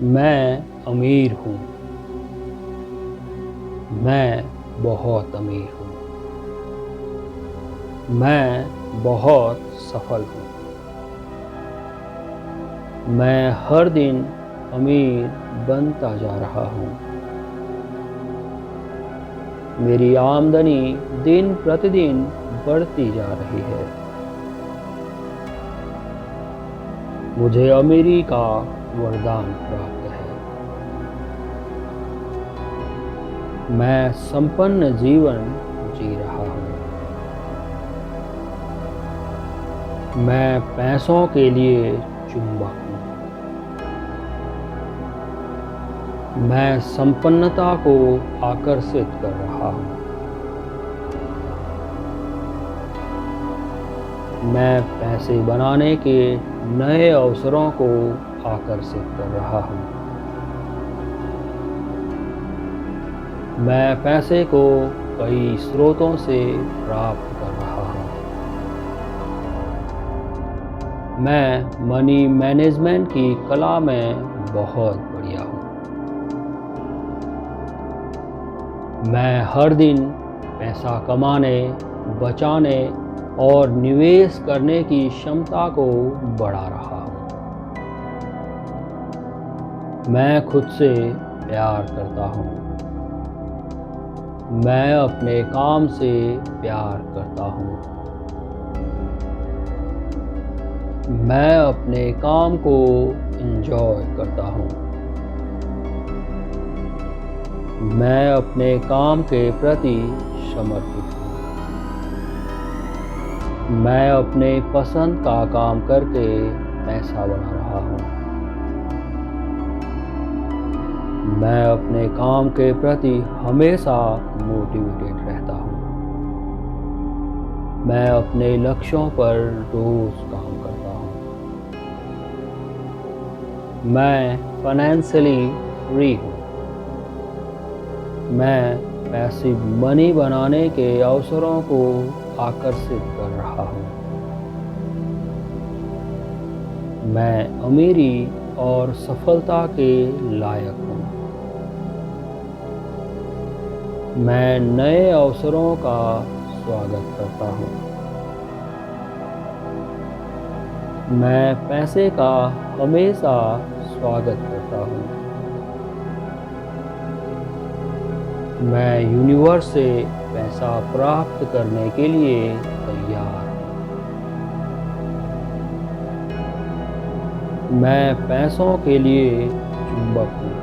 मैं अमीर हूँ। मैं बहुत अमीर हूँ। मैं बहुत सफल हूँ। मैं हर दिन अमीर बनता जा रहा हूँ। मेरी आमदनी दिन प्रतिदिन बढ़ती जा रही है। मुझे अमीरी का वरदान प्राप्त है। मैं संपन्न जीवन जी रहा हूँ। मैं पैसों के लिए चुंबक हूँ। मैं संपन्नता को आकर्षित कर रहा हूँ। मैं पैसे बनाने के नए अवसरों को आकर्षित कर रहा हूँ। मैं पैसे को कई स्रोतों से प्राप्त कर रहा हूँ। मैं मनी मैनेजमेंट की कला में बहुत बढ़िया हूँ। मैं हर दिन पैसा कमाने, बचाने और निवेश करने की क्षमता को बढ़ा रहा हूँ। मैं खुद से प्यार करता हूँ। मैं अपने काम से प्यार करता हूँ। मैं अपने काम को एंजॉय करता हूँ। मैं अपने काम के प्रति समर्पित हूँ। मैं अपने पसंद का काम करके पैसा बना रहा हूँ। मैं अपने काम के प्रति हमेशा मोटिवेटेड रहता हूँ। मैं अपने लक्ष्यों पर रोज काम करता हूँ। मैं फाइनेंशियली फ्री हूँ। मैं पैसिव मनी बनाने के अवसरों को आकर्षित कर रहा हूँ। मैं अमीरी और सफलता के लायक हूँ। मैं नए अवसरों का स्वागत करता हूँ। मैं पैसे का हमेशा स्वागत करता हूँ। मैं यूनिवर्स से पैसा प्राप्त करने के लिए तैयार हूँ। मैं पैसों के लिए चुंबक हूँ।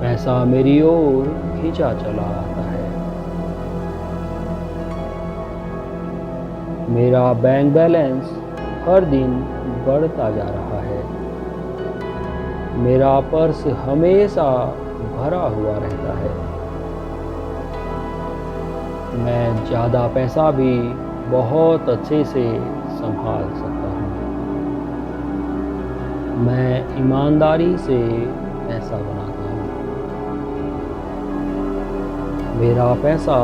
पैसा मेरी ओर खींचा चला आता है। मेरा बैंक बैलेंस हर दिन बढ़ता जा रहा है। मेरा पर्स हमेशा भरा हुआ रहता है। मैं ज़्यादा पैसा भी बहुत अच्छे से संभाल सकता हूँ। मैं ईमानदारी से पैसा बनाता हूँ। मेरा पैसा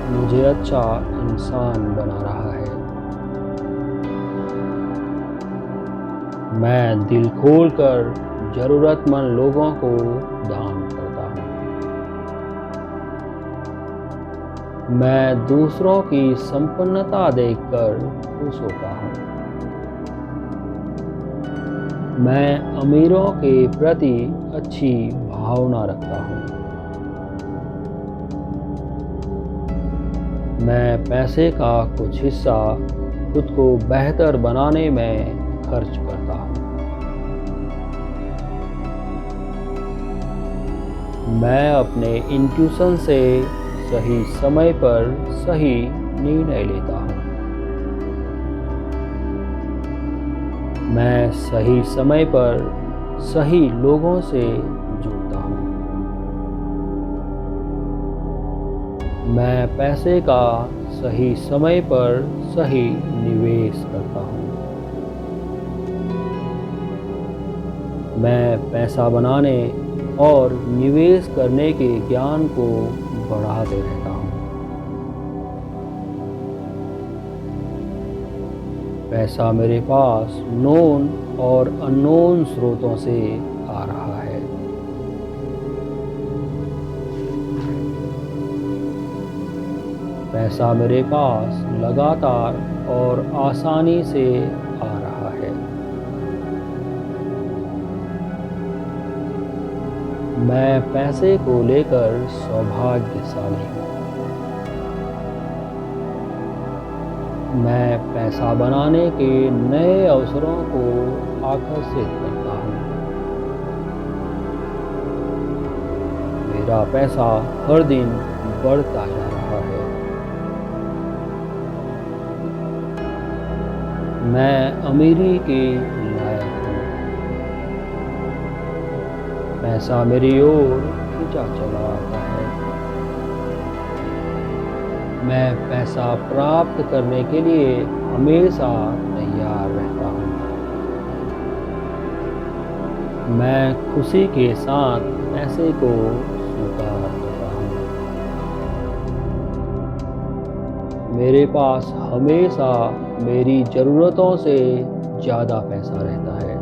मुझे अच्छा इंसान बना रहा है। मैं दिल खोलकर ज़रूरतमंद लोगों को दान करता हूँ। मैं दूसरों की संपन्नता देखकर खुश होता हूँ। मैं अमीरों के प्रति अच्छी भावना रखता हूँ। मैं पैसे का कुछ हिस्सा खुद को बेहतर बनाने में खर्च करता हूँ। मैं अपने इंट्यूशन से सही समय पर सही निर्णय लेता हूँ। मैं सही समय पर सही लोगों से जुड़ता हूँ। मैं पैसे का सही समय पर सही निवेश करता हूँ। मैं पैसा बनाने और निवेश करने के ज्ञान को बढ़ाते रहता हूँ। पैसा मेरे पास नोन और अननोन स्रोतों से पैसा मेरे पास लगातार और आसानी से आ रहा है। मैं पैसे को लेकर सौभाग्यशाली हूँ। मैं पैसा बनाने के नए अवसरों को आकर्षित करता हूँ। मेरा पैसा हर दिन बढ़ता जा रहा है। मैं अमीरी के लायक हूँ। पैसा मेरी ओर खींचा चला आता है। मैं पैसा प्राप्त करने के लिए हमेशा तैयार रहता हूँ। मैं खुशी के साथ पैसे को स्वीकार करता हूँ। मेरे पास हमेशा मेरी ज़रूरतों से ज़्यादा पैसा रहता है।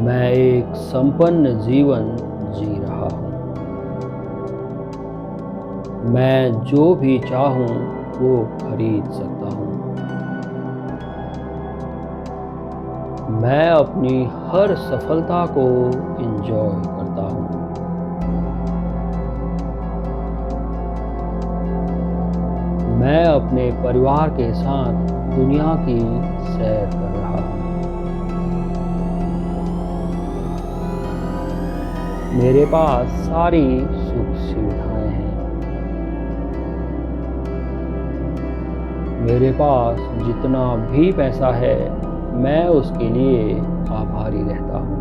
मैं एक संपन्न जीवन जी रहा हूँ। मैं जो भी चाहूँ वो खरीद सकता हूँ। मैं अपनी हर सफलता को एंजॉय करता हूँ। मैं अपने परिवार के साथ दुनिया की सैर कर रहा हूँ। मेरे पास सारी सुख सुविधाएं हैं। मेरे पास जितना भी पैसा है मैं उसके लिए आभारी रहता हूँ।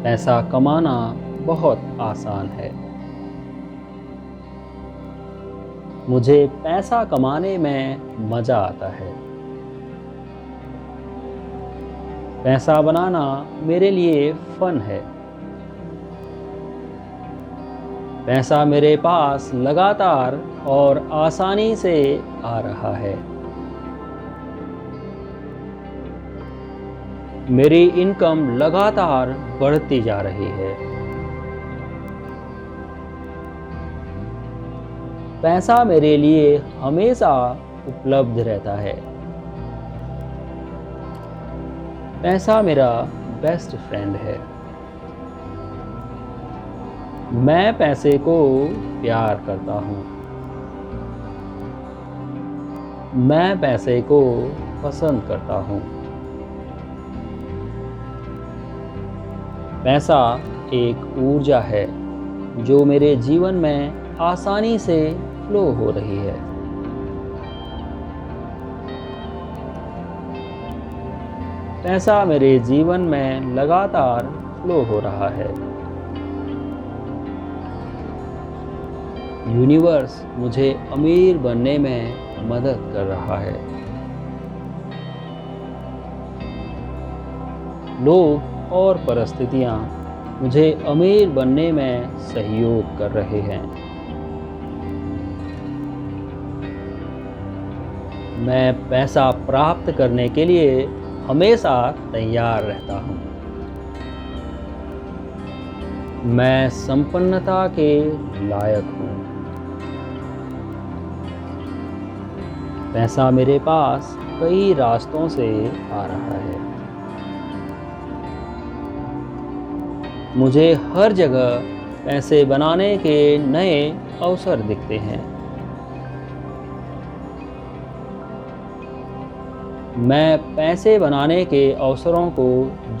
पैसा कमाना बहुत आसान है। मुझे पैसा कमाने में मज़ा आता है। पैसा बनाना मेरे लिए फन है। पैसा मेरे पास लगातार और आसानी से आ रहा है। मेरी इनकम लगातार बढ़ती जा रही है। पैसा मेरे लिए हमेशा उपलब्ध रहता है। पैसा मेरा बेस्ट फ्रेंड है। मैं पैसे को प्यार करता हूँ। मैं पैसे को पसंद करता हूँ। पैसा एक ऊर्जा है जो मेरे जीवन में आसानी से फ्लो हो रही है। पैसा मेरे जीवन में लगातार फ्लो हो रहा है। यूनिवर्स मुझे अमीर बनने में मदद कर रहा है। लोग और परिस्थितियाँ मुझे अमीर बनने में सहयोग कर रहे हैं। मैं पैसा प्राप्त करने के लिए हमेशा तैयार रहता हूँ। मैं संपन्नता के लायक हूँ। पैसा मेरे पास कई रास्तों से आ रहा है। मुझे हर जगह पैसे बनाने के नए अवसर दिखते हैं। मैं पैसे बनाने के अवसरों को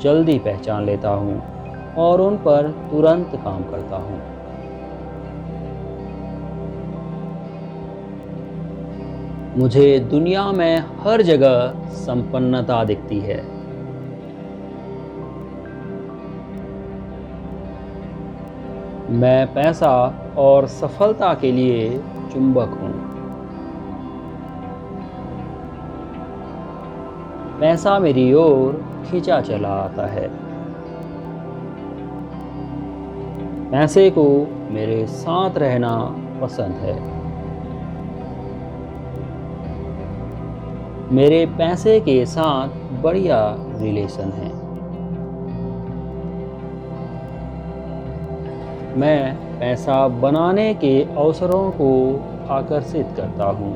जल्दी पहचान लेता हूँ और उन पर तुरंत काम करता हूँ। मुझे दुनिया में हर जगह संपन्नता दिखती है। मैं पैसा और सफलता के लिए चुंबक हूँ। पैसा मेरी ओर खींचा चला आता है। पैसे को मेरे साथ रहना पसंद है। मेरे पैसे के साथ बढ़िया रिलेशन है। मैं पैसा बनाने के अवसरों को आकर्षित करता हूँ।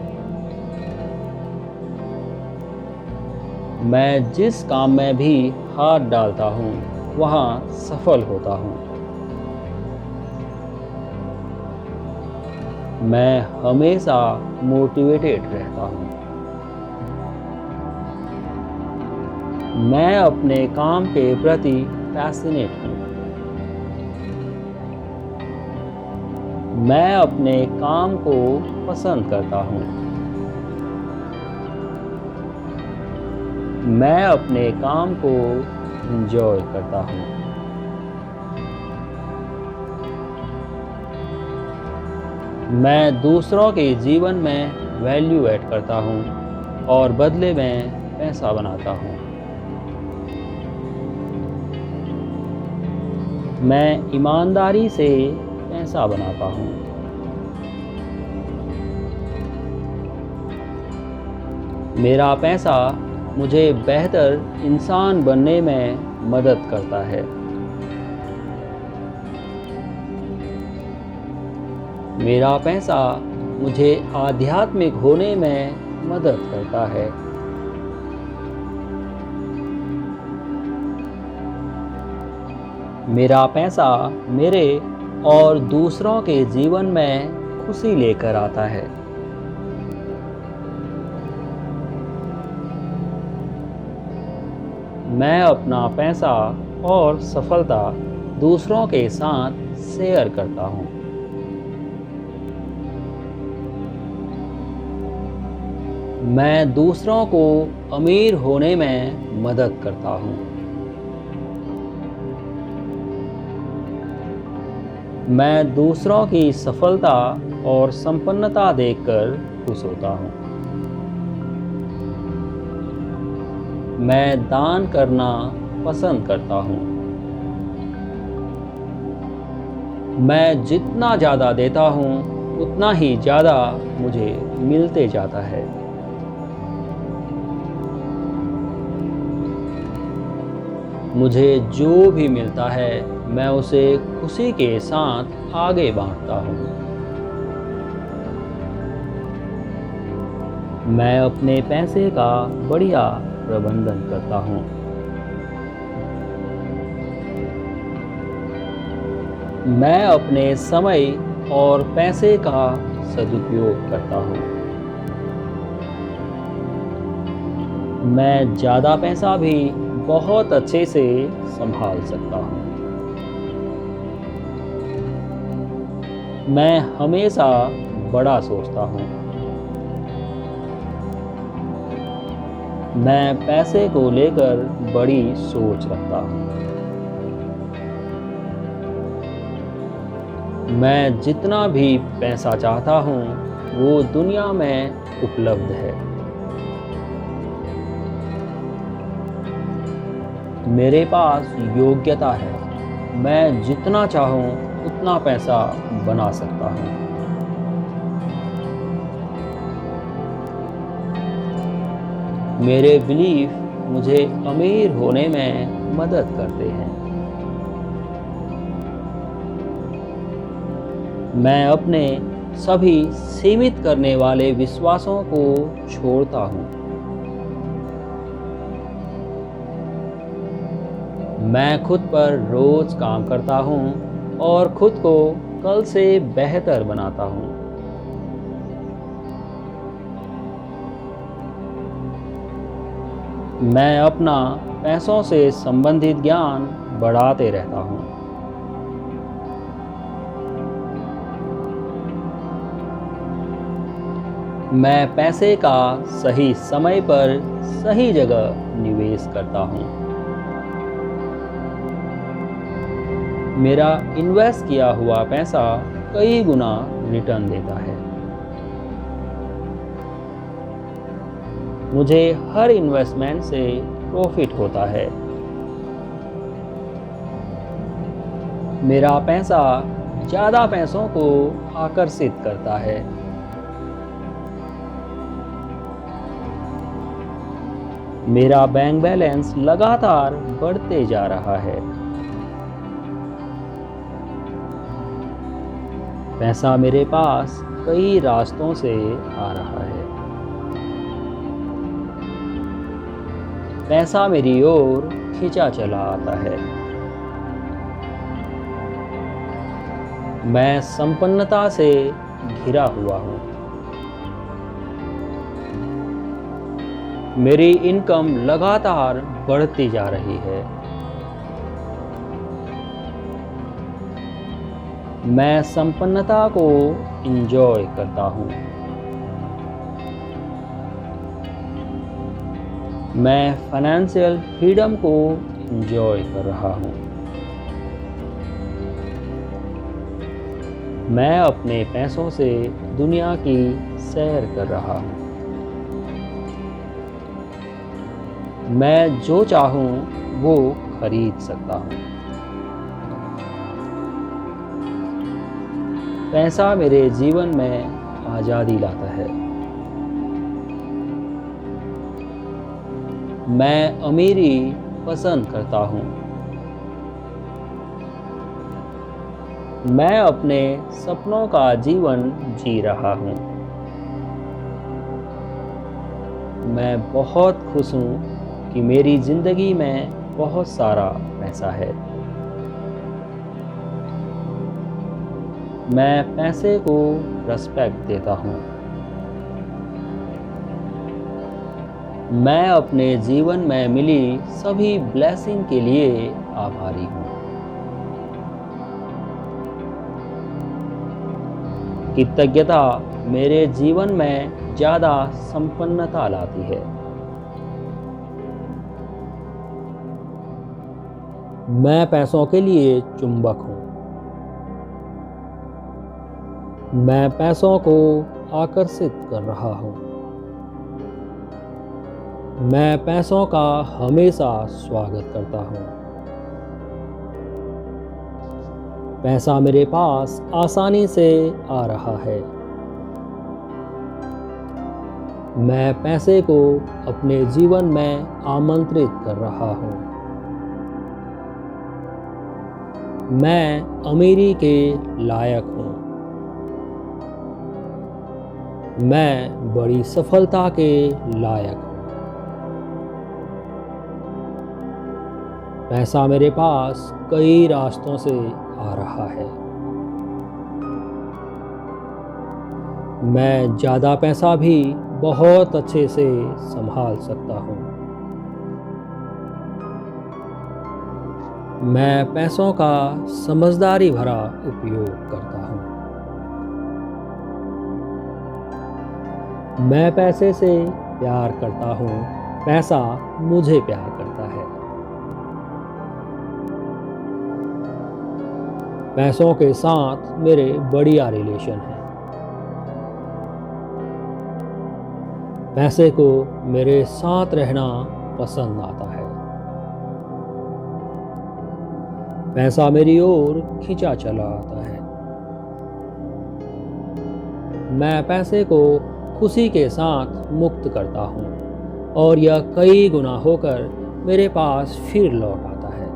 मैं जिस काम में भी हाथ डालता हूँ वहाँ सफल होता हूँ। मैं हमेशा मोटिवेटेड रहता हूँ। मैं अपने काम के प्रति पैशनेट हूँ। मैं अपने काम को पसंद करता हूँ। मैं अपने काम को एंजॉय करता हूँ। मैं दूसरों के जीवन में वैल्यू ऐड करता हूँ और बदले में पैसा बनाता हूँ। मैं ईमानदारी से पैसा बनाता हूँ। मेरा पैसा मुझे बेहतर इंसान बनने में मदद करता है। मेरा पैसा मुझे आध्यात्मिक होने में मदद करता है। मेरा पैसा मेरे और दूसरों के जीवन में खुशी लेकर आता है। मैं अपना पैसा और सफलता दूसरों के साथ शेयर करता हूँ। मैं दूसरों को अमीर होने में मदद करता हूँ। मैं दूसरों की सफलता और संपन्नता देखकर खुश होता हूँ। मैं दान करना पसंद करता हूँ। मैं जितना ज़्यादा देता हूँ उतना ही ज़्यादा मुझे मिलते जाता है। मुझे जो भी मिलता है मैं उसे खुशी के साथ आगे बांटता हूँ। मैं अपने पैसे का बढ़िया प्रबंधन करता हूँ। मैं अपने समय और पैसे का सदुपयोग करता हूँ। मैं ज़्यादा पैसा भी बहुत अच्छे से संभाल सकता हूँ। मैं हमेशा बड़ा सोचता हूँ। मैं पैसे को लेकर बड़ी सोच रखता हूँ। मैं जितना भी पैसा चाहता हूँ वो दुनिया में उपलब्ध है। मेरे पास योग्यता है। मैं जितना चाहूँ उतना पैसा बना सकता हूँ। मेरे बिलीफ मुझे अमीर होने में मदद करते हैं। मैं अपने सभी सीमित करने वाले विश्वासों को छोड़ता हूँ। मैं खुद पर रोज काम करता हूँ और खुद को कल से बेहतर बनाता हूँ। मैं अपना पैसों से संबंधित ज्ञान बढ़ाते रहता हूँ। मैं पैसे का सही समय पर सही जगह निवेश करता हूँ। मेरा इन्वेस्ट किया हुआ पैसा कई गुना रिटर्न देता है। मुझे हर इन्वेस्टमेंट से प्रॉफिट होता है। मेरा पैसा ज़्यादा पैसों को आकर्षित करता है। मेरा बैंक बैलेंस लगातार बढ़ते जा रहा है। पैसा मेरे पास कई रास्तों से आ रहा है। पैसा मेरी ओर खींचा चला आता है। मैं संपन्नता से घिरा हुआ हूँ। मेरी इनकम लगातार बढ़ती जा रही है। मैं संपन्नता को एंजॉय करता हूँ। मैं फाइनेंशियल फ्रीडम को एंजॉय कर रहा हूँ। मैं अपने पैसों से दुनिया की सैर कर रहा हूँ। मैं जो चाहूँ वो खरीद सकता हूँ। पैसा मेरे जीवन में आज़ादी लाता है। मैं अमीरी पसंद करता हूँ। मैं अपने सपनों का जीवन जी रहा हूँ। मैं बहुत खुश हूँ कि मेरी ज़िंदगी में बहुत सारा पैसा है। मैं पैसे को रिस्पेक्ट देता हूँ। मैं अपने जीवन में मिली सभी ब्लेसिंग के लिए आभारी हूँ। कृतज्ञता मेरे जीवन में ज़्यादा संपन्नता लाती है। मैं पैसों के लिए चुंबक हूँ। मैं पैसों को आकर्षित कर रहा हूँ। मैं पैसों का हमेशा स्वागत करता हूँ। पैसा मेरे पास आसानी से आ रहा है। मैं पैसे को अपने जीवन में आमंत्रित कर रहा हूँ। मैं अमीरी के लायक हूँ। मैं बड़ी सफलता के लायक हूँ। पैसा मेरे पास कई रास्तों से आ रहा है। मैं ज़्यादा पैसा भी बहुत अच्छे से संभाल सकता हूँ। मैं पैसों का समझदारी भरा उपयोग करता हूँ। मैं पैसे से प्यार करता हूँ। पैसा मुझे प्यार करता है। पैसों के साथ मेरे बढ़िया रिलेशन है। पैसे को मेरे साथ रहना पसंद आता है। पैसा मेरी ओर खींचा चला आता है। मैं पैसे को खुशी के साथ मुक्त करता हूँ और यह कई गुना होकर मेरे पास फिर लौट आता है।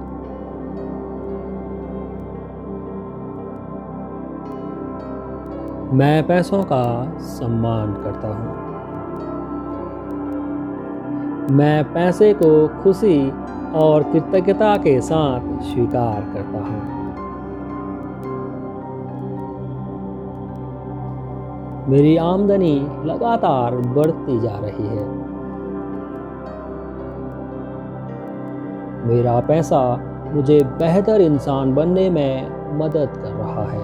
मैं पैसों का सम्मान करता हूँ। मैं पैसे को खुशी और कृतज्ञता के साथ स्वीकार करता हूँ। मेरी आमदनी लगातार बढ़ती जा रही है। मेरा पैसा मुझे बेहतर इंसान बनने में मदद कर रहा है।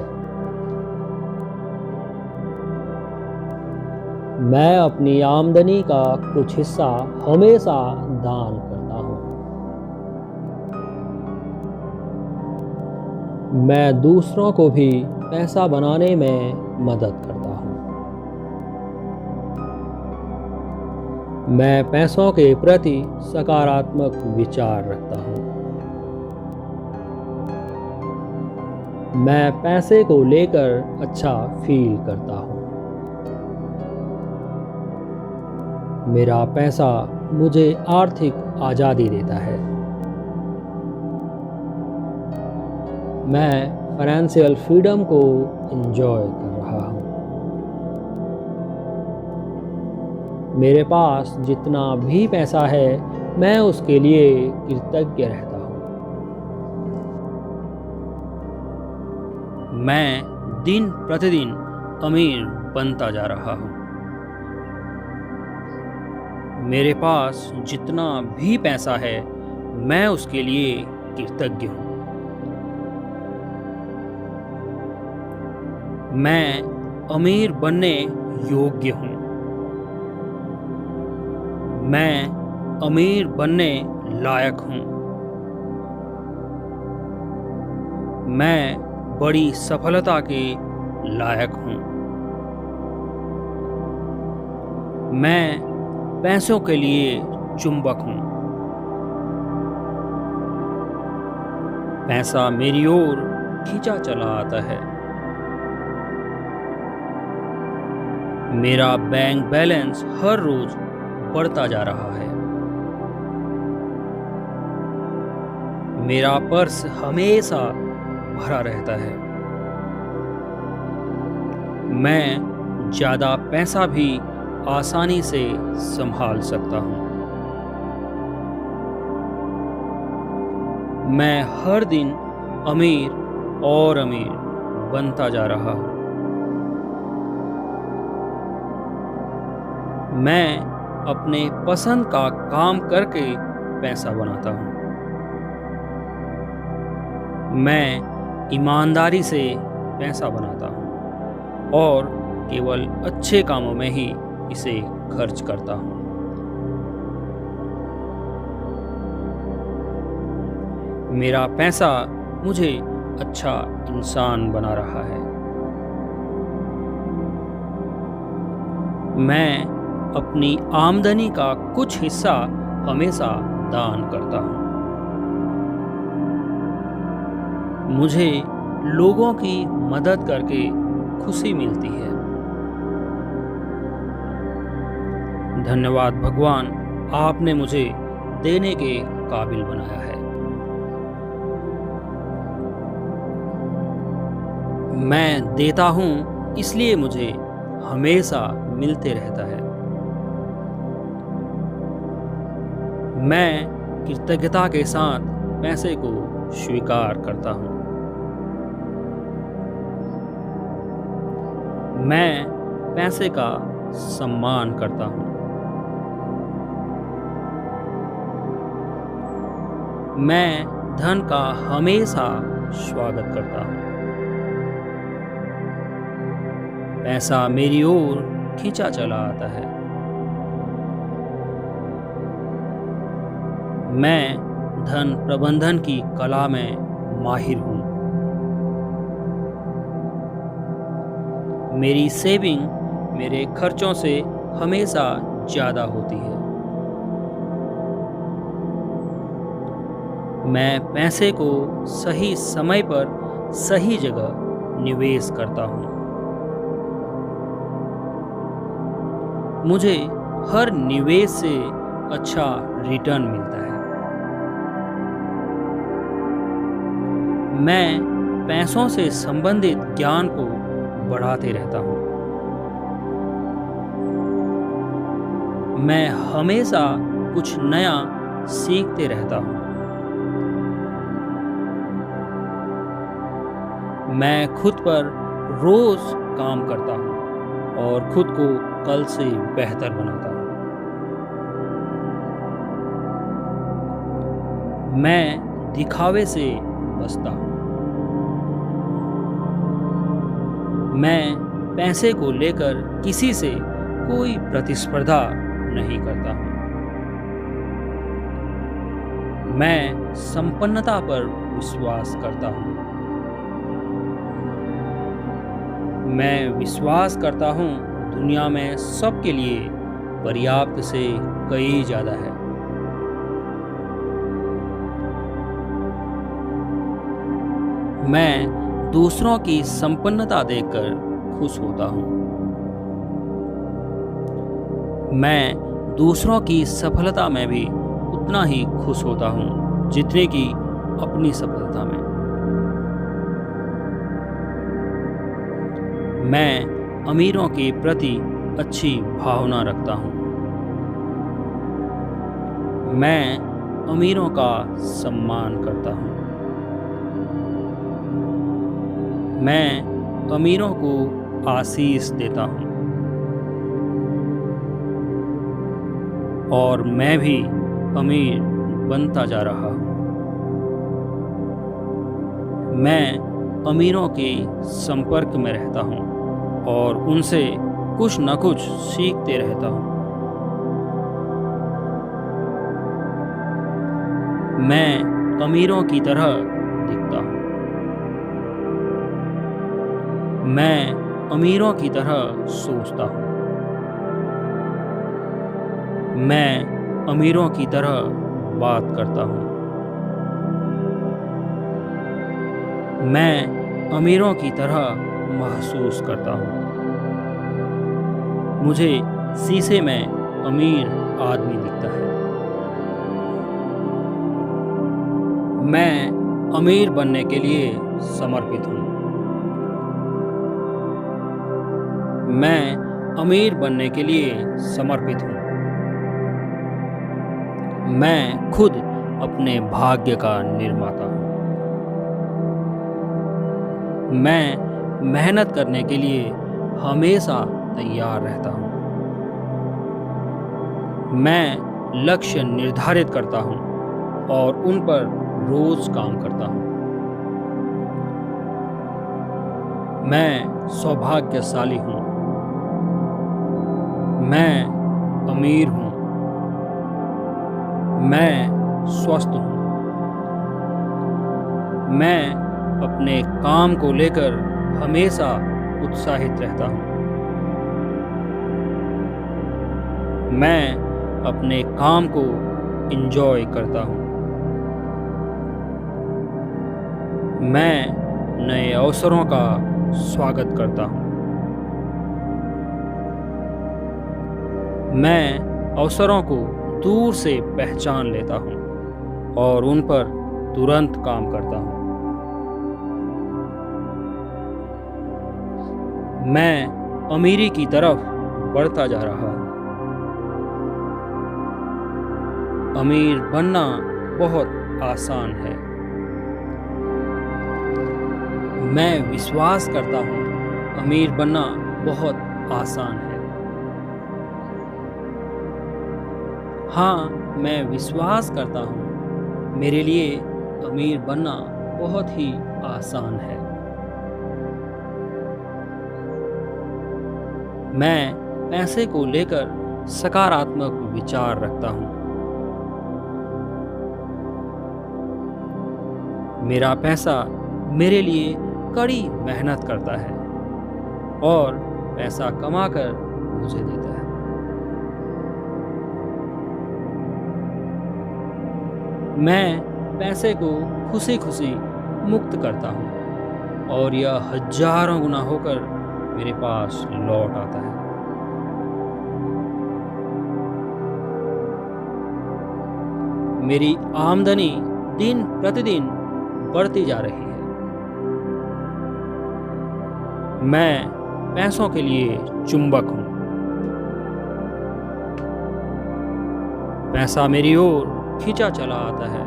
मैं अपनी आमदनी का कुछ हिस्सा हमेशा दान करता हूँ। मैं दूसरों को भी पैसा बनाने में मदद करता हूँ। मैं पैसों के प्रति सकारात्मक विचार रखता हूँ। मैं पैसे को लेकर अच्छा फील करता हूँ। मेरा पैसा मुझे आर्थिक आज़ादी देता है। मैं फाइनेंशियल फ्रीडम को एंजॉय कर रहा हूँ। मेरे पास जितना भी पैसा है मैं उसके लिए कृतज्ञ रहता हूँ। मैं दिन प्रतिदिन अमीर बनता जा रहा हूँ। मेरे पास जितना भी पैसा है मैं उसके लिए कृतज्ञ हूँ। मैं अमीर बनने योग्य हूँ। मैं अमीर बनने लायक हूँ। मैं बड़ी सफलता के लायक हूँ। मैं पैसों के लिए चुंबक हूँ। पैसा मेरी ओर खींचा चला आता है। मेरा बैंक बैलेंस हर रोज बढ़ता जा रहा है। मेरा पर्स हमेशा भरा रहता है। मैं ज्यादा पैसा भी आसानी से संभाल सकता हूँ। मैं हर दिन अमीर और अमीर बनता जा रहा हूँ। मैं अपने पसंद का काम करके पैसा बनाता हूँ। मैं ईमानदारी से पैसा बनाता हूँ और केवल अच्छे कामों में ही इसे खर्च करता हूँ। मेरा पैसा मुझे अच्छा इंसान बना रहा है। मैं अपनी आमदनी का कुछ हिस्सा हमेशा दान करता हूँ। मुझे लोगों की मदद करके खुशी मिलती है। धन्यवाद भगवान, आपने मुझे देने के काबिल बनाया है। मैं देता हूँ इसलिए मुझे हमेशा मिलते रहता है। मैं कृतज्ञता के साथ पैसे को स्वीकार करता हूँ। मैं पैसे का सम्मान करता हूँ। मैं धन का हमेशा स्वागत करता हूँ। पैसा मेरी ओर खींचा चला आता है। मैं धन प्रबंधन की कला में माहिर हूँ। मेरी सेविंग मेरे खर्चों से हमेशा ज़्यादा होती है। मैं पैसे को सही समय पर सही जगह निवेश करता हूँ। मुझे हर निवेश से अच्छा रिटर्न मिलता है। मैं पैसों से संबंधित ज्ञान को बढ़ाते रहता हूँ। मैं हमेशा कुछ नया सीखते रहता हूँ। मैं खुद पर रोज काम करता हूँ और खुद को कल से बेहतर बनाता हूँ। मैं दिखावे से बचता हूँ। मैं पैसे को लेकर किसी से कोई प्रतिस्पर्धा नहीं करता हूँ। मैं संपन्नता पर विश्वास करता हूँ। मैं विश्वास करता हूँ दुनिया में सबके लिए पर्याप्त से कई ज़्यादा है। मैं दूसरों की संपन्नता देखकर खुश होता हूँ। मैं दूसरों की सफलता में भी उतना ही खुश होता हूँ जितने की अपनी सफलता में। मैं अमीरों के प्रति अच्छी भावना रखता हूँ। मैं अमीरों का सम्मान करता हूँ। मैं अमीरों को आशीष देता हूँ और मैं भी अमीर बनता जा रहा हूँ। मैं अमीरों के संपर्क में रहता हूँ और उनसे कुछ न कुछ सीखते रहता हूँ। मैं अमीरों की तरह दिखता हूँ। मैं अमीरों की तरह सोचता हूँ। मैं अमीरों की तरह बात करता हूँ। मैं अमीरों की तरह महसूस करता हूँ। मुझे शीशे में अमीर आदमी दिखता है। मैं अमीर बनने के लिए समर्पित हूँ। मैं अमीर बनने के लिए समर्पित हूँ। मैं खुद अपने भाग्य का निर्माता हूँ। मैं मेहनत करने के लिए हमेशा तैयार रहता हूँ। मैं लक्ष्य निर्धारित करता हूँ और उन पर रोज काम करता हूँ। मैं सौभाग्यशाली हूँ। मैं अमीर हूँ। मैं स्वस्थ हूँ। मैं अपने काम को लेकर हमेशा उत्साहित रहता हूँ। मैं अपने काम को एंजॉय करता हूँ। मैं नए अवसरों का स्वागत करता हूँ। मैं अवसरों को दूर से पहचान लेता हूँ और उन पर तुरंत काम करता हूँ। मैं अमीरी की तरफ बढ़ता जा रहा हूँ। अमीर बनना बहुत आसान है। मैं विश्वास करता हूँ अमीर बनना बहुत आसान है। हाँ, मैं विश्वास करता हूँ मेरे लिए अमीर बनना बहुत ही आसान है। मैं पैसे को लेकर सकारात्मक विचार रखता हूँ। मेरा पैसा मेरे लिए कड़ी मेहनत करता है और पैसा कमाकर मुझे देता है। मैं पैसे को खुशी खुशी मुक्त करता हूँ और यह हजारों गुना होकर मेरे पास लौट आता है। मेरी आमदनी दिन प्रतिदिन बढ़ती जा रही है। मैं पैसों के लिए चुंबक हूँ। पैसा मेरी ओर खींचा चला आता है।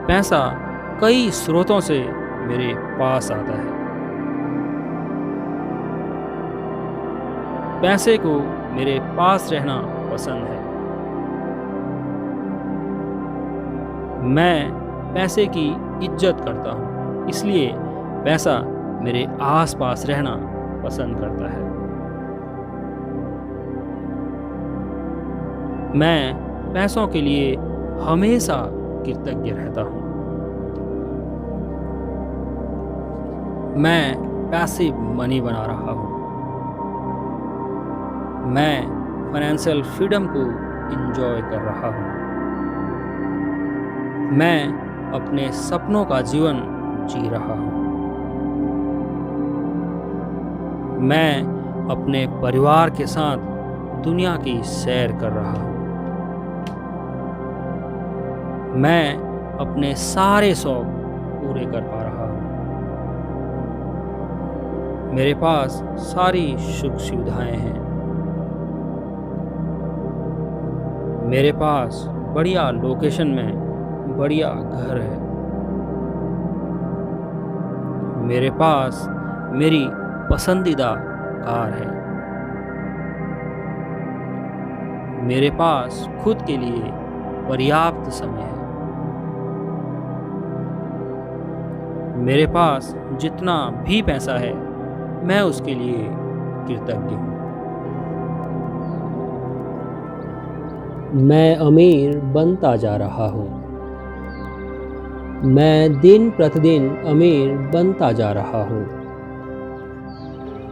पैसा कई स्रोतों से मेरे पास आता है। पैसे को मेरे पास रहना पसंद है। मैं पैसे की इज्जत करता हूँ, इसलिए पैसा मेरे आसपास रहना पसंद करता है। मैं पैसों के लिए हमेशा कृतज्ञ रहता हूँ। मैं पैसिव मनी बना रहा हूँ। मैं फाइनेंशियल फ्रीडम को एंजॉय कर रहा हूँ। मैं अपने सपनों का जीवन जी रहा हूँ। मैं अपने परिवार के साथ दुनिया की सैर कर रहा हूँ। मैं अपने सारे शौक पूरे कर पा रहा हूँ। मेरे पास सारी सुख सुविधाएं हैं। मेरे पास बढ़िया लोकेशन में बढ़िया घर है। मेरे पास मेरी पसंदीदा कार है। मेरे पास खुद के लिए पर्याप्त समय है। मेरे पास जितना भी पैसा है, मैं उसके लिए कृतज्ञ हूँ। मैं अमीर बनता जा रहा हूँ। मैं दिन प्रतिदिन अमीर बनता जा रहा हूँ।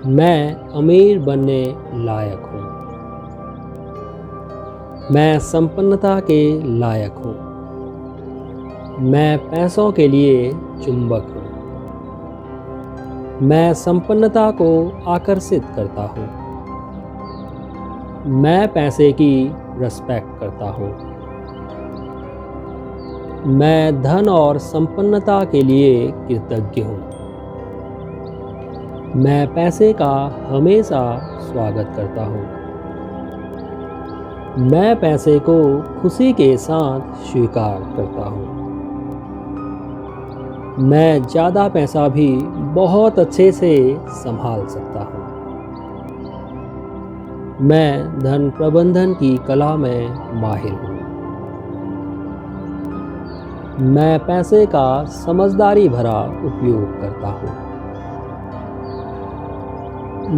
मैं अमीर बनने लायक हूँ। मैं संपन्नता के लायक हूँ। मैं पैसों के लिए चुंबक हूँ। मैं संपन्नता को आकर्षित करता हूँ। मैं पैसे की रिस्पेक्ट करता हूँ। मैं धन और संपन्नता के लिए कृतज्ञ हूँ। मैं पैसे का हमेशा स्वागत करता हूँ। मैं पैसे को खुशी के साथ स्वीकार करता हूँ। मैं ज़्यादा पैसा भी बहुत अच्छे से संभाल सकता हूँ। मैं धन प्रबंधन की कला में माहिर हूँ। मैं पैसे का समझदारी भरा उपयोग करता हूँ।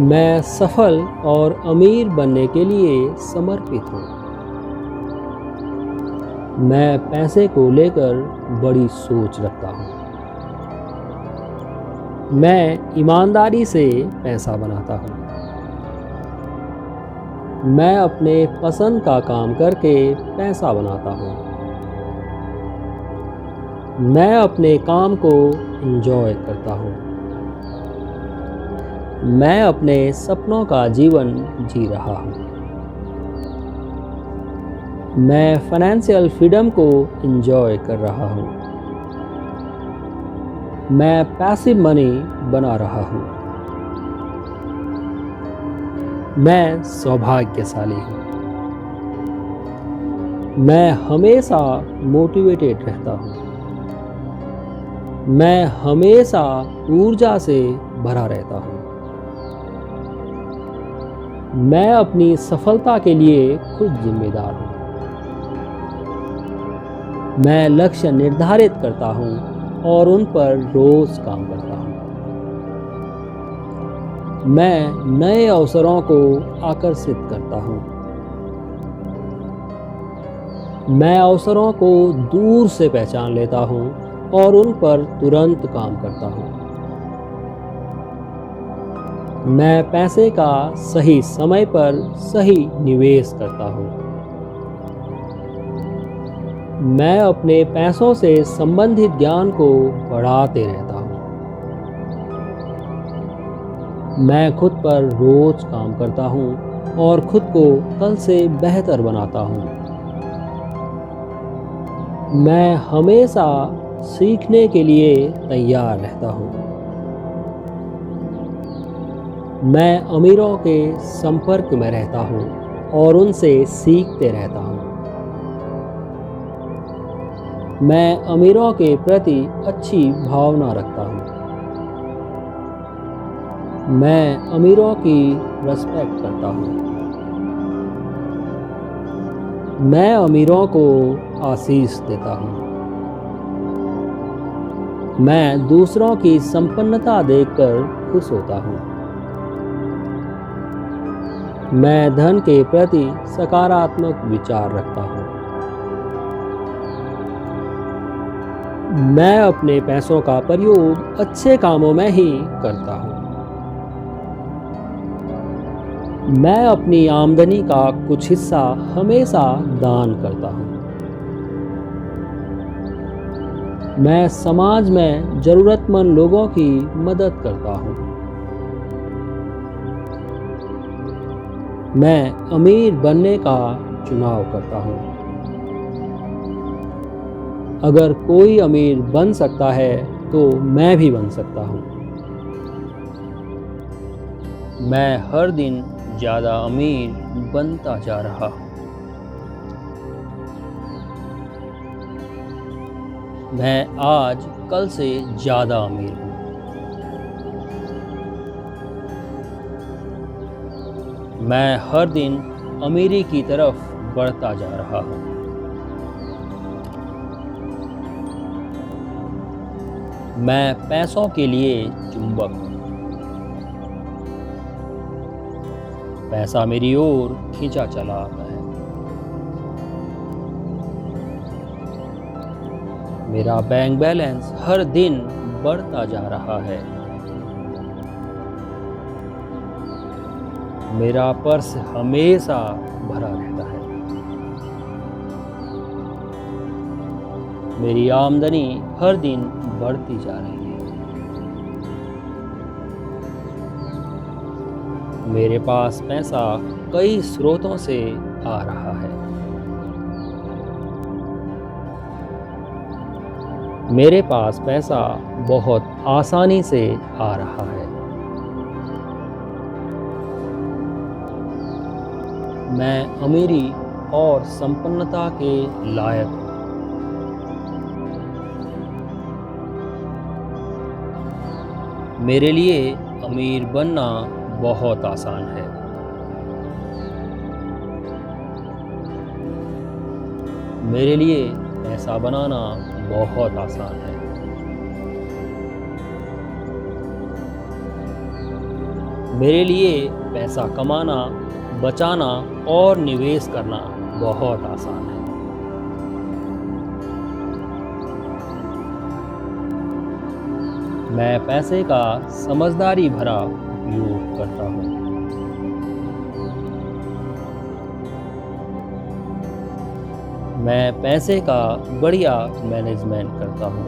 मैं सफल और अमीर बनने के लिए समर्पित हूँ। मैं पैसे को लेकर बड़ी सोच रखता हूँ। मैं ईमानदारी से पैसा बनाता हूँ। मैं अपने पसंद का काम करके पैसा बनाता हूँ। मैं अपने काम को एंजॉय करता हूँ। मैं अपने सपनों का जीवन जी रहा हूँ। मैं फाइनेंशियल फ्रीडम को एंजॉय कर रहा हूँ। मैं पैसिव मनी बना रहा हूँ। मैं सौभाग्यशाली हूँ। मैं हमेशा मोटिवेटेड रहता हूँ। मैं हमेशा ऊर्जा से भरा रहता हूँ। मैं अपनी सफलता के लिए खुद जिम्मेदार हूँ। मैं लक्ष्य निर्धारित करता हूँ और उन पर रोज काम करता हूँ। मैं नए अवसरों को आकर्षित करता हूँ। मैं अवसरों को दूर से पहचान लेता हूँ और उन पर तुरंत काम करता हूँ। मैं पैसे का सही समय पर सही निवेश करता हूँ। मैं अपने पैसों से संबंधित ज्ञान को बढ़ाते रहता हूँ। मैं खुद पर रोज काम करता हूँ और खुद को कल से बेहतर बनाता हूँ। मैं हमेशा सीखने के लिए तैयार रहता हूँ। मैं अमीरों के संपर्क में रहता हूँ और उनसे सीखते रहता हूँ। मैं अमीरों के प्रति अच्छी भावना रखता हूँ। मैं अमीरों की रिस्पेक्ट करता हूँ। मैं अमीरों को आशीष देता हूँ। मैं दूसरों की संपन्नता देखकर खुश होता हूँ। मैं धन के प्रति सकारात्मक विचार रखता हूँ। मैं अपने पैसों का प्रयोग अच्छे कामों में ही करता हूँ। मैं अपनी आमदनी का कुछ हिस्सा हमेशा दान करता हूँ। मैं समाज में जरूरतमंद लोगों की मदद करता हूँ। मैं अमीर बनने का चुनाव करता हूँ। अगर कोई अमीर बन सकता है तो मैं भी बन सकता हूँ। मैं हर दिन ज़्यादा अमीर बनता जा रहा हूँ। मैं आज कल से ज़्यादा अमीर हूँ। मैं हर दिन अमीरी की तरफ बढ़ता जा रहा हूँ। मैं पैसों के लिए चुंबक हूँ। पैसा मेरी ओर खींचा चला आता है। मेरा बैंक बैलेंस हर दिन बढ़ता जा रहा है। मेरा पर्स हमेशा भरा रहता है। मेरी आमदनी हर दिन बढ़ती जा रही है। मेरे पास पैसा कई स्रोतों से आ रहा है। मेरे पास पैसा बहुत आसानी से आ रहा है। मैं अमीरी और संपन्नता के लायक हूँ। मेरे लिए अमीर बनना बहुत आसान है। मेरे लिए पैसा बनाना बहुत आसान है। मेरे लिए पैसा कमाना, बचाना और निवेश करना बहुत आसान है। मैं पैसे का समझदारी भरा उपयोग करता हूँ। मैं पैसे का बढ़िया मैनेजमेंट करता हूँ।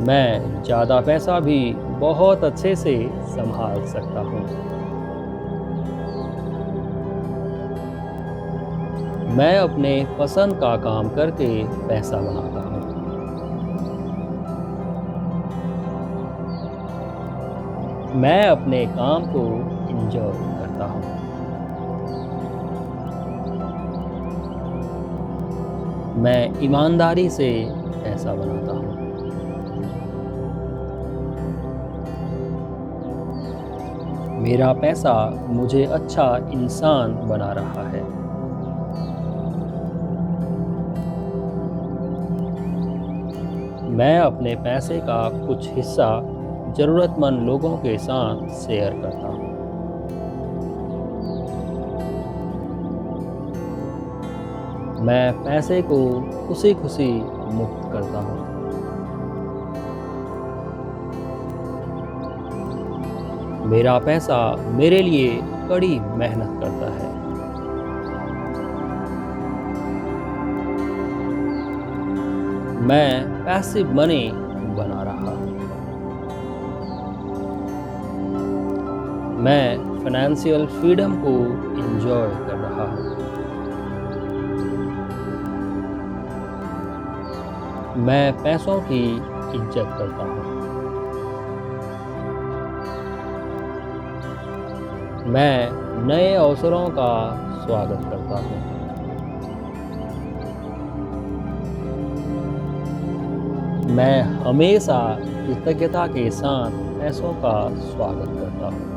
मैं ज़्यादा पैसा भी बहुत अच्छे से संभाल सकता हूँ। मैं अपने पसंद का काम करके पैसा बनाता हूँ। मैं अपने काम को एंजॉय करता हूँ। मैं ईमानदारी से पैसा बनाता हूँ। मेरा पैसा मुझे अच्छा इंसान बना रहा है। मैं अपने पैसे का कुछ हिस्सा ज़रूरतमंद लोगों के साथ शेयर करता हूँ। मैं पैसे को खुशी खुशी मुक्त करता हूँ। मेरा पैसा मेरे लिए कड़ी मेहनत करता है। मैं पैसिव मनी बना रहा हूँ। मैं फाइनेंशियल फ्रीडम को एंजॉय कर रहा हूँ। मैं पैसों की इज्जत करता हूँ। मैं नए अवसरों का स्वागत करता हूँ। मैं हमेशा कृतज्ञता के साथ पैसों का स्वागत करता हूँ।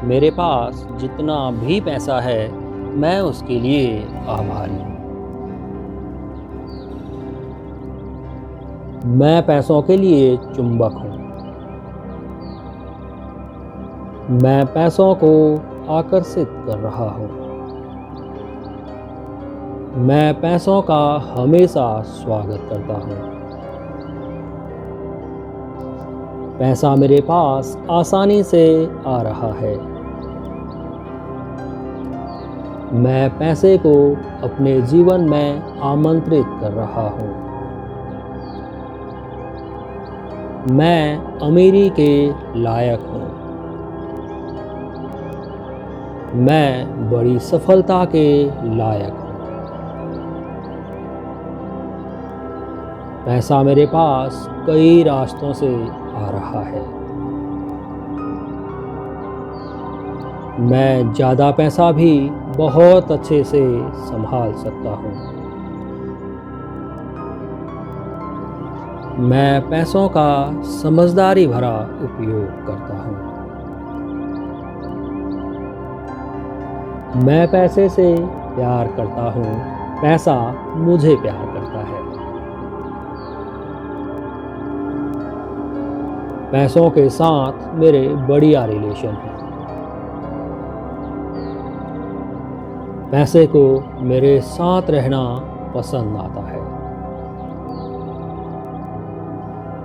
मेरे पास जितना भी पैसा है, मैं उसके लिए आभारी हूँ। मैं पैसों के लिए चुंबक हूँ। मैं पैसों को आकर्षित कर रहा हूँ। मैं पैसों का हमेशा स्वागत करता हूँ। पैसा मेरे पास आसानी से आ रहा है। मैं पैसे को अपने जीवन में आमंत्रित कर रहा हूँ। मैं अमीरी के लायक हूँ। मैं बड़ी सफलता के लायक हूँ। पैसा मेरे पास कई रास्तों से आ रहा है। मैं ज़्यादा पैसा भी बहुत अच्छे से संभाल सकता हूँ। मैं पैसों का समझदारी भरा उपयोग करता हूँ। मैं पैसे से प्यार करता हूँ, पैसा मुझे प्यार करता है। पैसों के साथ मेरे बढ़िया रिलेशन हैं। पैसे को मेरे साथ रहना पसंद आता है।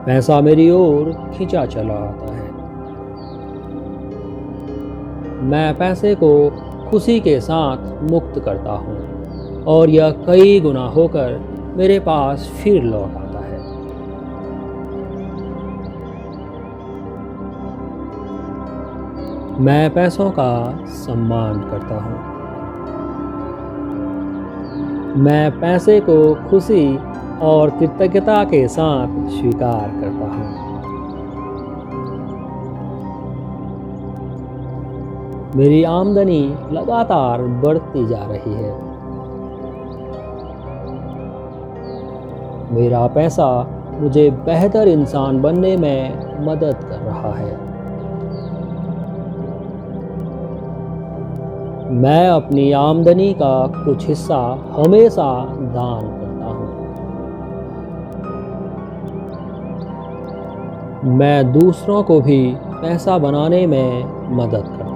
पैसा मेरी ओर खींचा चला आता है। मैं पैसे को खुशी के साथ मुक्त करता हूँ और यह कई गुना होकर मेरे पास फिर लौट आता है। मैं पैसों का सम्मान करता हूँ। मैं पैसे को खुशी और कृतज्ञता के साथ स्वीकार करता हूँ। मेरी आमदनी लगातार बढ़ती जा रही है। मेरा पैसा मुझे बेहतर इंसान बनने में मदद कर रहा है। मैं अपनी आमदनी का कुछ हिस्सा हमेशा दान करता हूँ। मैं दूसरों को भी पैसा बनाने में मदद करता हूँ।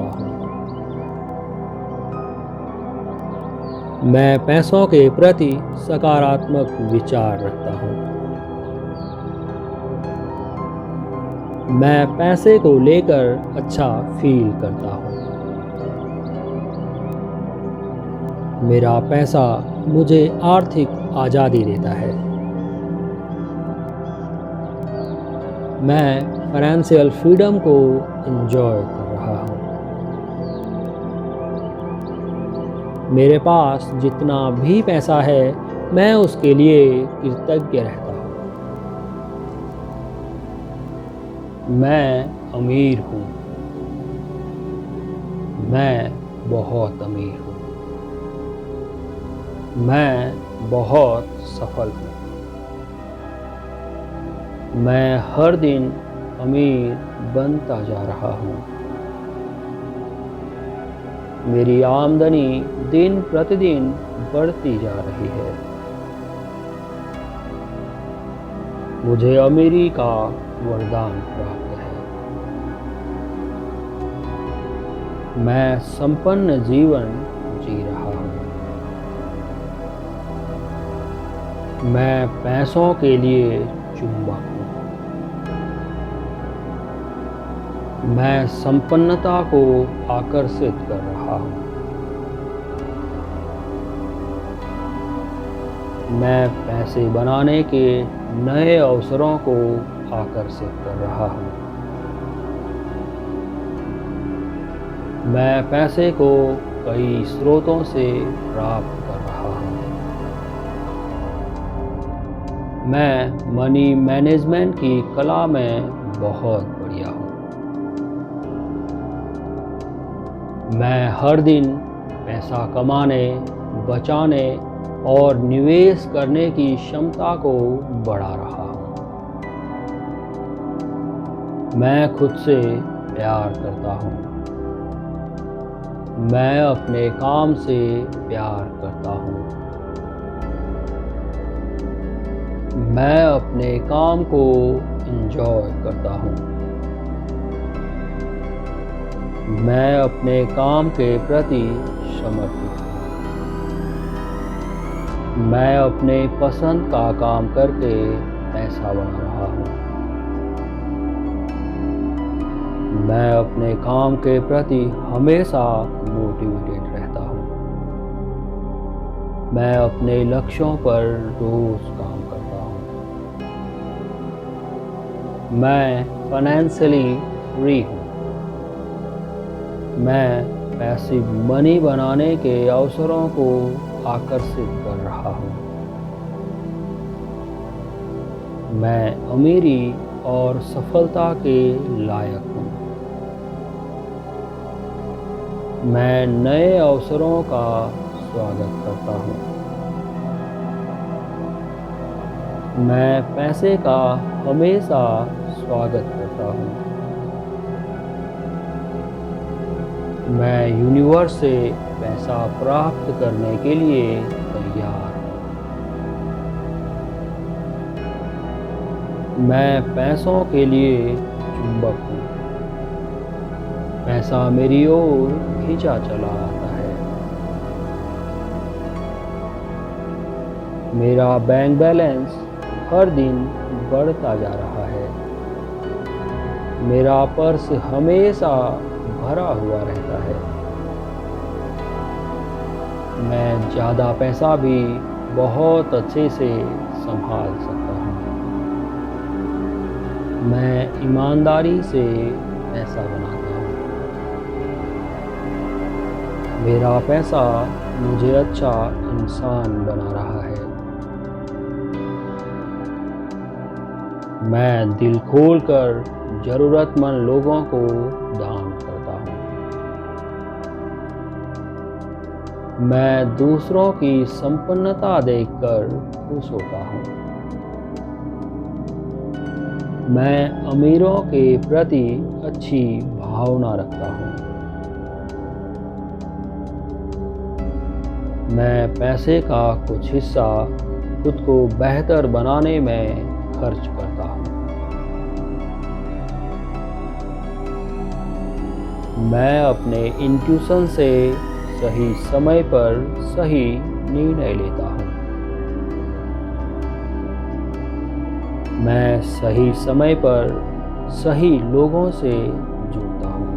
मैं पैसों के प्रति सकारात्मक विचार रखता हूँ। मैं पैसे को लेकर अच्छा फील करता हूँ। मेरा पैसा मुझे आर्थिक आज़ादी देता है। मैं फाइनेंशियल फ्रीडम को एंजॉय कर रहा हूँ। मेरे पास जितना भी पैसा है, मैं उसके लिए कृतज्ञ रहता हूँ। मैं अमीर हूँ। मैं बहुत अमीर हूँ। मैं बहुत सफल हूँ। मैं हर दिन अमीर बनता जा रहा हूँ। मेरी आमदनी दिन प्रतिदिन बढ़ती जा रही है। मुझे अमीरी का वरदान प्राप्त है। मैं संपन्न जीवन जी रहा हूँ। मैं पैसों के लिए चुंबक हूँ। मैं संपन्नता को आकर्षित कर रहा हूँ। मैं पैसे बनाने के नए अवसरों को आकर्षित कर रहा हूँ। मैं पैसे को कई स्रोतों से प्राप्त कर रहा हूँ। मैं मनी मैनेजमेंट की कला में बहुत बढ़िया हूँ। मैं हर दिन पैसा कमाने, बचाने और निवेश करने की क्षमता को बढ़ा रहा हूँ। मैं खुद से प्यार करता हूँ। मैं अपने काम से प्यार करता हूँ। मैं अपने काम को एंजॉय करता हूँ। मैं अपने काम के प्रति समर्पित हूँ। मैं अपने पसंद का काम करके पैसा बना रहा हूँ। मैं अपने काम के प्रति हमेशा मोटिवेटेड रहता हूँ। मैं अपने लक्ष्यों पर रोज काम करता हूँ। मैं फाइनेंशियली फ्री हूँ। मैं पैसिव मनी बनाने के अवसरों को आकर्षित कर रहा हूँ। मैं अमीरी और सफलता के लायक हूँ। मैं नए अवसरों का स्वागत करता हूँ। मैं पैसे का हमेशा स्वागत करता हूँ। मैं यूनिवर्स से पैसा प्राप्त करने के लिए तैयार हूँ। मैं पैसों के लिए चुंबक हूँ। पैसा मेरी ओर खींचा चला आता है। मेरा बैंक बैलेंस हर दिन बढ़ता जा रहा है। मेरा पर्स हमेशा भरा हुआ रहता है। मैं ज़्यादा पैसा भी बहुत अच्छे से संभाल सकता हूँ। मैं ईमानदारी से पैसा बनाता हूँ। मेरा पैसा मुझे अच्छा इंसान बना रहा है। मैं दिल खोलकर ज़रूरतमंद लोगों को दान करता हूँ। मैं दूसरों की संपन्नता देखकर खुश होता हूँ। मैं अमीरों के प्रति अच्छी भावना रखता हूँ। मैं पैसे का कुछ हिस्सा खुद को बेहतर बनाने में खर्च करता हूँ। मैं अपने इंट्यूशन से सही समय पर सही निर्णय लेता हूँ। मैं सही समय पर सही लोगों से जुड़ता हूँ।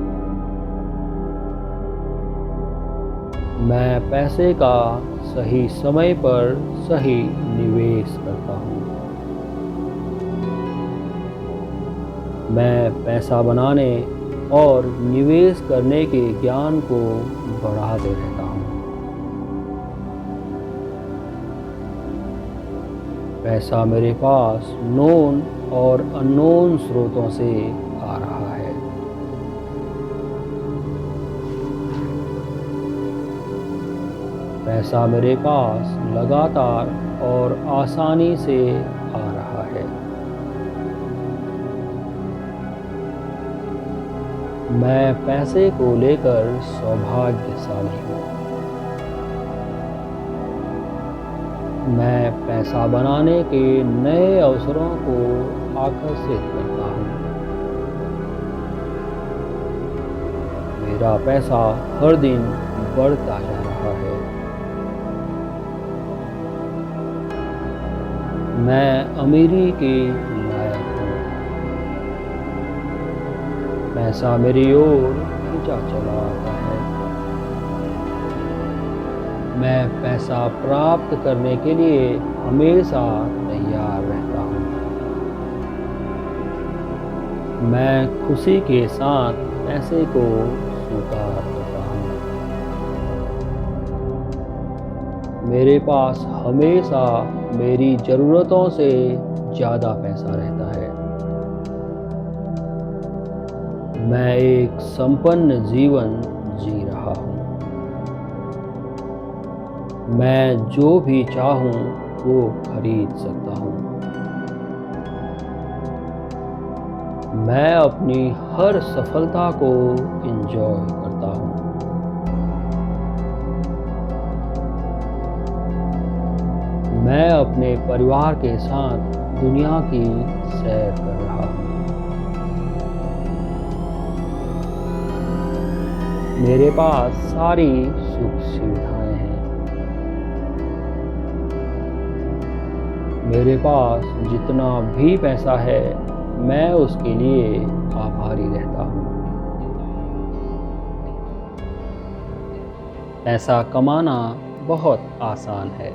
मैं पैसे का सही समय पर सही निवेश करता हूँ। मैं पैसा बनाने और निवेश करने के ज्ञान को बढ़ाते रहता हूँ। पैसा मेरे पास नोन और अननोन स्रोतों से आ रहा है। पैसा मेरे पास लगातार और आसानी से आ रहा है। मैं पैसे को लेकर सौभाग्यशाली हूँ। मैं पैसा बनाने के नए अवसरों को आकर्षित करता हूँ। मेरा पैसा हर दिन बढ़ता जा रहा है। मैं अमीरी के लायक हूँ। पैसा मेरी ओर खींचा चला आता है। मैं पैसा प्राप्त करने के लिए हमेशा तैयार रहता हूँ। मैं खुशी के साथ पैसे को स्वीकार करता हूँ। मेरे पास हमेशा मेरी ज़रूरतों से ज़्यादा पैसा रहता है। मैं एक संपन्न जीवन जी रहा हूँ। मैं जो भी चाहूँ वो खरीद सकता हूँ। मैं अपनी हर सफलता को एंजॉय करता हूँ। मैं अपने परिवार के साथ दुनिया की सैर कर रहा हूँ। मेरे पास सारी सुख सुविधाएं हैं। मेरे पास जितना भी पैसा है मैं उसके लिए आभारी रहता हूँ। पैसा कमाना बहुत आसान है।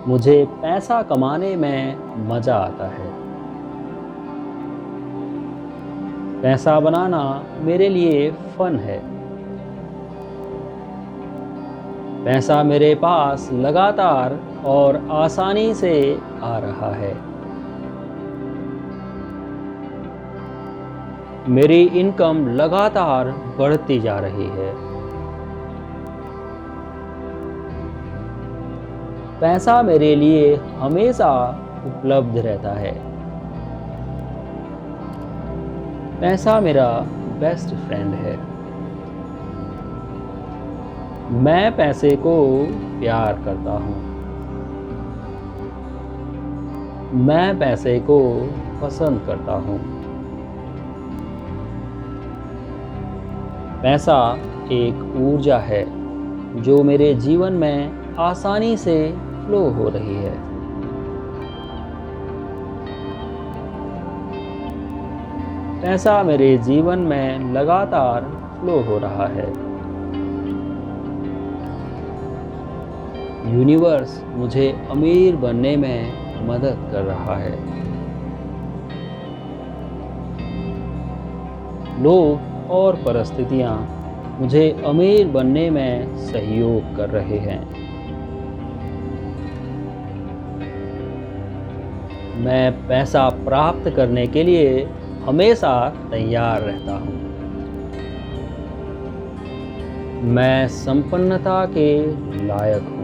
मुझे पैसा कमाने में मज़ा आता है। पैसा बनाना मेरे लिए फन है। पैसा मेरे पास लगातार और आसानी से आ रहा है। मेरी इनकम लगातार बढ़ती जा रही है। पैसा मेरे लिए हमेशा उपलब्ध रहता है। पैसा मेरा बेस्ट फ्रेंड है। मैं पैसे को प्यार करता हूँ। मैं पैसे को पसंद करता हूँ। पैसा एक ऊर्जा है जो मेरे जीवन में आसानी से फ्लो हो रही है। पैसा मेरे जीवन में लगातार फ्लो हो रहा है। यूनिवर्स मुझे अमीर बनने में मदद कर रहा है। लोग और परिस्थितियां मुझे अमीर बनने में सहयोग कर रहे हैं। मैं पैसा प्राप्त करने के लिए हमेशा तैयार रहता हूँ। मैं संपन्नता के लायक हूँ।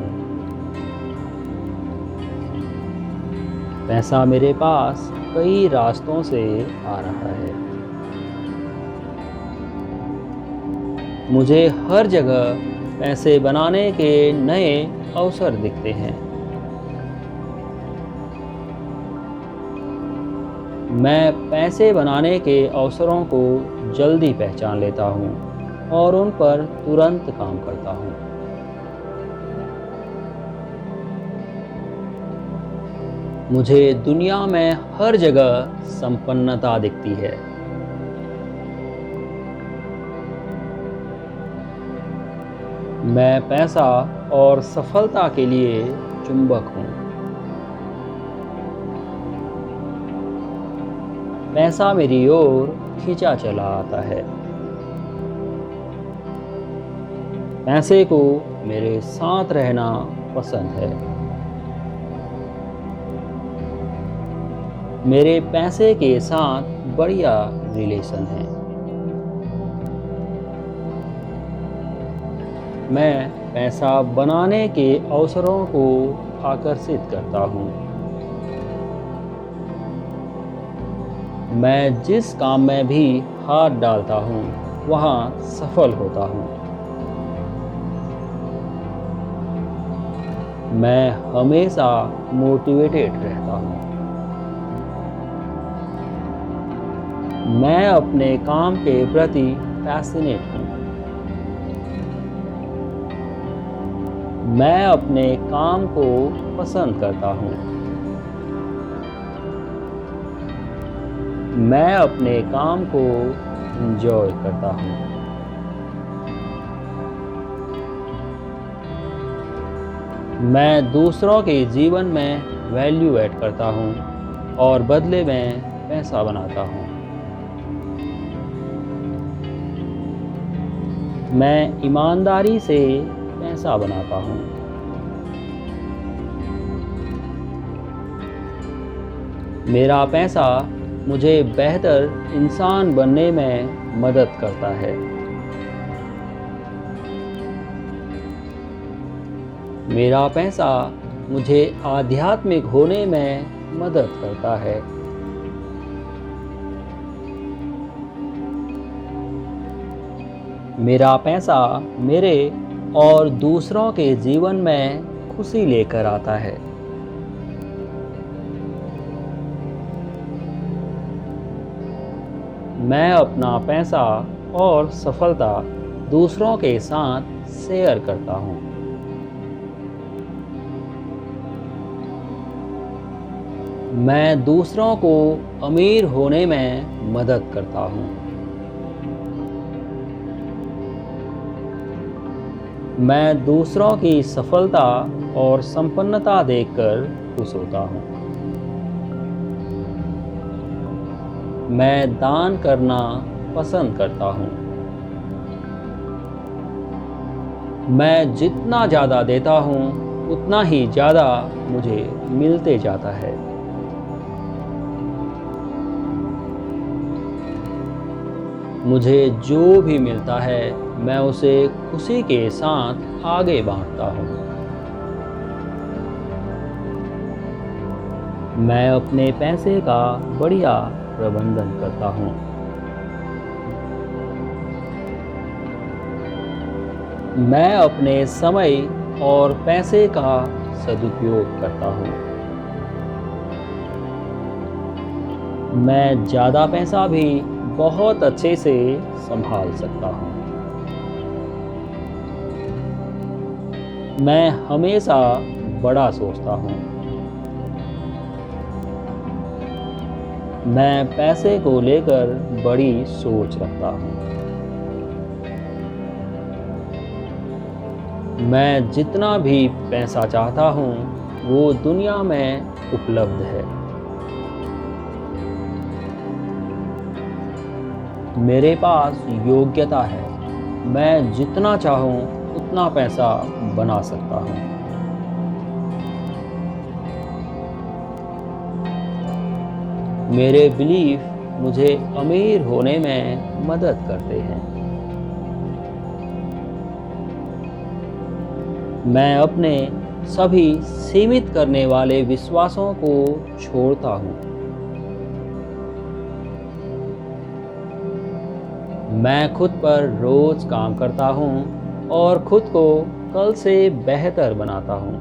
पैसा मेरे पास कई रास्तों से आ रहा है। मुझे हर जगह पैसे बनाने के नए अवसर दिखते हैं। मैं पैसे बनाने के अवसरों को जल्दी पहचान लेता हूँ और उन पर तुरंत काम करता हूँ। मुझे दुनिया में हर जगह संपन्नता दिखती है। मैं पैसा और सफलता के लिए चुंबक हूँ। पैसा मेरी ओर खींचा चला आता है। पैसे को मेरे साथ रहना पसंद है। मेरे पैसे के साथ बढ़िया रिलेशन है। मैं पैसा बनाने के अवसरों को आकर्षित करता हूँ। मैं जिस काम में भी हाथ डालता हूँ वहाँ सफल होता हूँ। मैं हमेशा मोटिवेटेड रहता हूँ। मैं अपने काम के प्रति पैशनेट हूँ। मैं अपने काम को पसंद करता हूँ। मैं अपने काम को एंजॉय करता हूँ। मैं दूसरों के जीवन में वैल्यू ऐड करता हूँ और बदले में पैसा बनाता हूँ। मैं ईमानदारी से पैसा बनाता हूँ। मेरा पैसा मुझे बेहतर इंसान बनने में मदद करता है। मेरा पैसा मुझे आध्यात्मिक होने में मदद करता है। मेरा पैसा मेरे और दूसरों के जीवन में खुशी लेकर आता है। मैं अपना पैसा और सफलता दूसरों के साथ शेयर करता हूँ। मैं दूसरों को अमीर होने में मदद करता हूँ। मैं दूसरों की सफलता और संपन्नता देखकर खुश होता हूँ। मैं दान करना पसंद करता हूँ। मैं जितना ज़्यादा देता हूँ उतना ही ज़्यादा मुझे मिलते जाता है। मुझे जो भी मिलता है मैं उसे खुशी के साथ आगे बांटता हूँ। मैं अपने पैसे का बढ़िया प्रबंधन करता हूँ। मैं अपने समय और पैसे का सदुपयोग करता हूँ। मैं ज़्यादा पैसा भी बहुत अच्छे से संभाल सकता हूँ। मैं हमेशा बड़ा सोचता हूँ। मैं पैसे को लेकर बड़ी सोच रखता हूँ। मैं जितना भी पैसा चाहता हूँ वो दुनिया में उपलब्ध है। मेरे पास योग्यता है। मैं जितना चाहूँ उतना पैसा बना सकता हूँ। मेरे बिलीफ मुझे अमीर होने में मदद करते हैं। मैं अपने सभी सीमित करने वाले विश्वासों को छोड़ता हूँ। मैं खुद पर रोज काम करता हूँ और खुद को कल से बेहतर बनाता हूँ।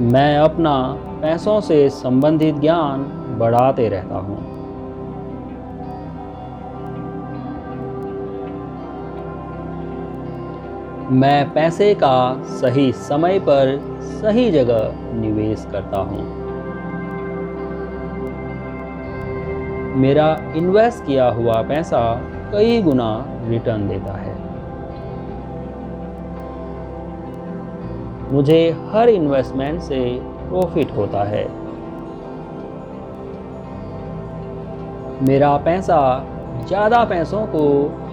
मैं अपना पैसों से संबंधित ज्ञान बढ़ाते रहता हूँ। मैं पैसे का सही समय पर सही जगह निवेश करता हूँ। मेरा इन्वेस्ट किया हुआ पैसा कई गुना रिटर्न देता है। मुझे हर इन्वेस्टमेंट से प्रॉफिट होता है। मेरा पैसा ज़्यादा पैसों को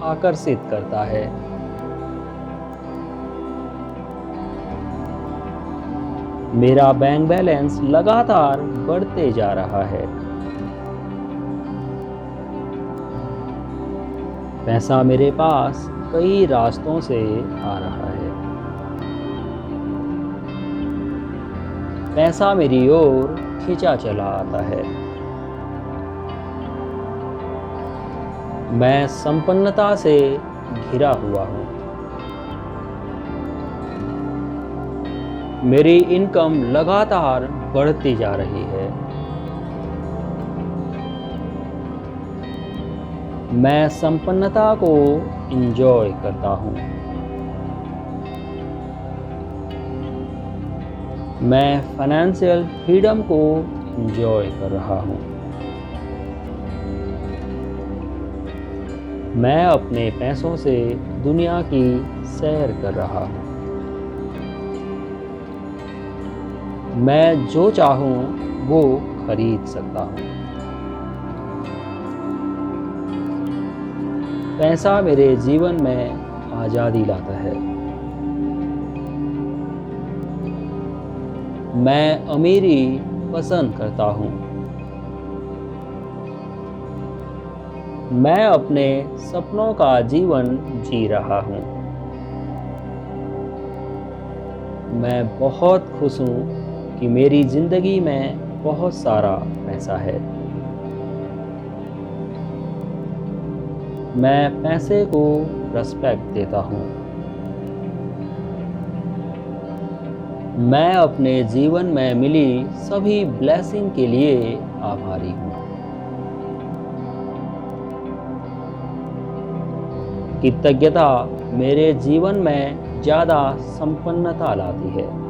आकर्षित करता है। मेरा बैंक बैलेंस लगातार बढ़ते जा रहा है। पैसा मेरे पास कई रास्तों से आ रहा है। पैसा मेरी ओर खींचा चला आता है। मैं संपन्नता से घिरा हुआ हूँ। मेरी इनकम लगातार बढ़ती जा रही है। मैं संपन्नता को एंजॉय करता हूँ। मैं फाइनेंशियल फ्रीडम को एंजॉय कर रहा हूँ। मैं अपने पैसों से दुनिया की सैर कर रहा हूँ। मैं जो चाहूँ वो खरीद सकता हूँ। पैसा मेरे जीवन में आज़ादी लाता है। मैं अमीरी पसंद करता हूँ। मैं अपने सपनों का जीवन जी रहा हूँ। मैं बहुत खुश हूँ कि मेरी ज़िंदगी में बहुत सारा पैसा है। मैं पैसे को रिस्पेक्ट देता हूँ। मैं अपने जीवन में मिली सभी ब्लेसिंग के लिए आभारी हूँ। कृतज्ञता मेरे जीवन में ज़्यादा संपन्नता लाती है।